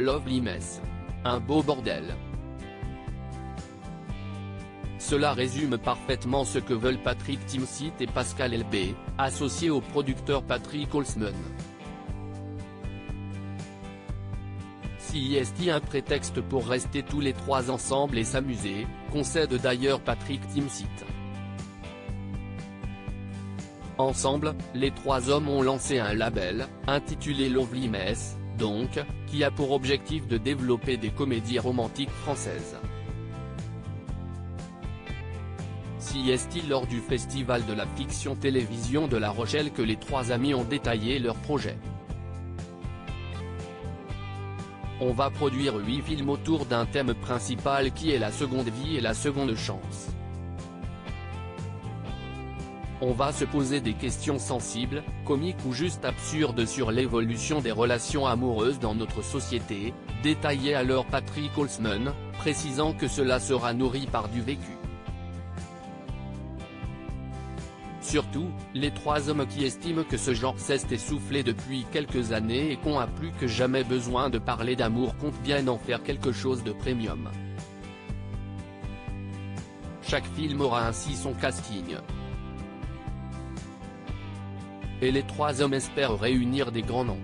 Lovely Mess. Un beau bordel. Cela résume parfaitement ce que veulent Patrick Timsit et Pascal Elbé, associés au producteur Patrick Holzman. Si est un prétexte pour rester tous les trois ensemble et s'amuser, concède d'ailleurs Patrick Timsit. Ensemble, les trois hommes ont lancé un label, intitulé Lovely Mess, donc, qui a pour objectif de développer des comédies romantiques françaises. Si est lors du Festival de la fiction télévision de La Rochelle que les trois amis ont détaillé leur projet. On va produire 8 films autour d'un thème principal qui est la seconde vie et la seconde chance. On va se poser des questions sensibles, comiques ou juste absurdes sur l'évolution des relations amoureuses dans notre société, détaillait alors Patrick Holzman, précisant que cela sera nourri par du vécu. Surtout, les trois hommes qui estiment que ce genre s'est essoufflé depuis quelques années et qu'on a plus que jamais besoin de parler d'amour comptent bien en faire quelque chose de premium. Chaque film aura ainsi son casting. Et les trois hommes espèrent réunir des grands noms.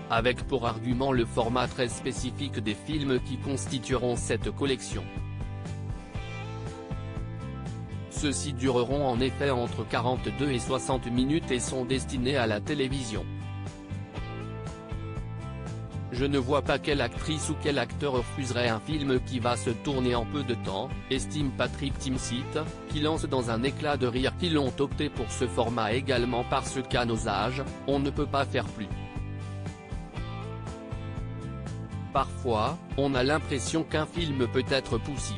Avec pour argument le format très spécifique des films qui constitueront cette collection. Ceux-ci dureront en effet entre 42 et 60 minutes et sont destinés à la télévision. Je ne vois pas quelle actrice ou quel acteur refuserait un film qui va se tourner en peu de temps, estime Patrick Timsit, qui lance dans un éclat de rire qu'ils ont opté pour ce format également parce qu'à nos âges, on ne peut pas faire plus. Parfois, on a l'impression qu'un film peut être poussif.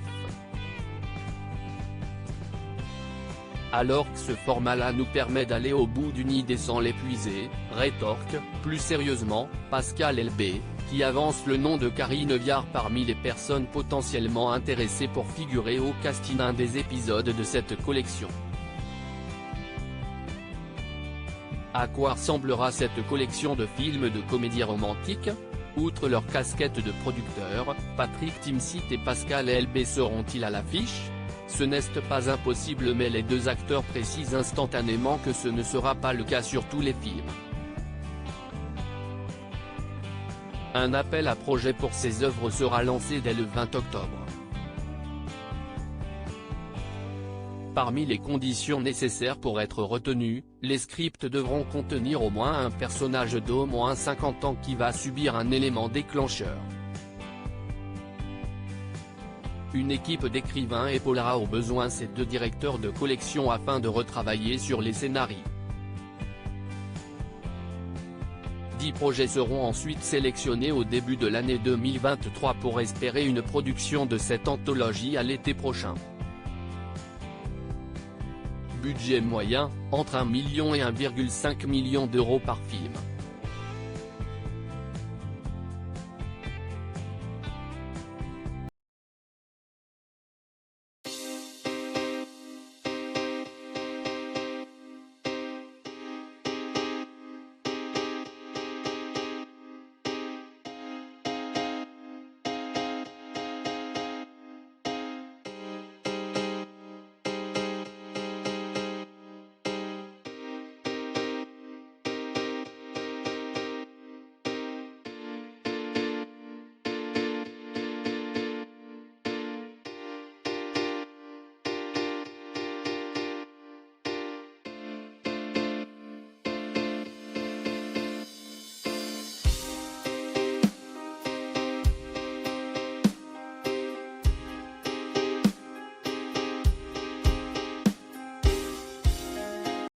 Alors que ce format-là nous permet d'aller au bout d'une idée sans l'épuiser, rétorque, plus sérieusement, Pascal Elbé, qui avance le nom de Karine Viard parmi les personnes potentiellement intéressées pour figurer au casting d'un des épisodes de cette collection. À quoi ressemblera cette collection de films de comédie romantique ? Outre leur casquette de producteurs, Patrick Timsit et Pascal Elbé seront-ils à l'affiche ? Ce n'est pas impossible mais les deux acteurs précisent instantanément que ce ne sera pas le cas sur tous les films. Un appel à projet pour ces œuvres sera lancé dès le 20 octobre. Parmi les conditions nécessaires pour être retenus, les scripts devront contenir au moins un personnage d'au moins 50 ans qui va subir un élément déclencheur. Une équipe d'écrivains épaulera au besoin ces deux directeurs de collection afin de retravailler sur les scénarios. 10 projets seront ensuite sélectionnés au début de l'année 2023 pour espérer une production de cette anthologie à l'été prochain. Budget moyen, entre 1 million et 1,5 million d'euros par film.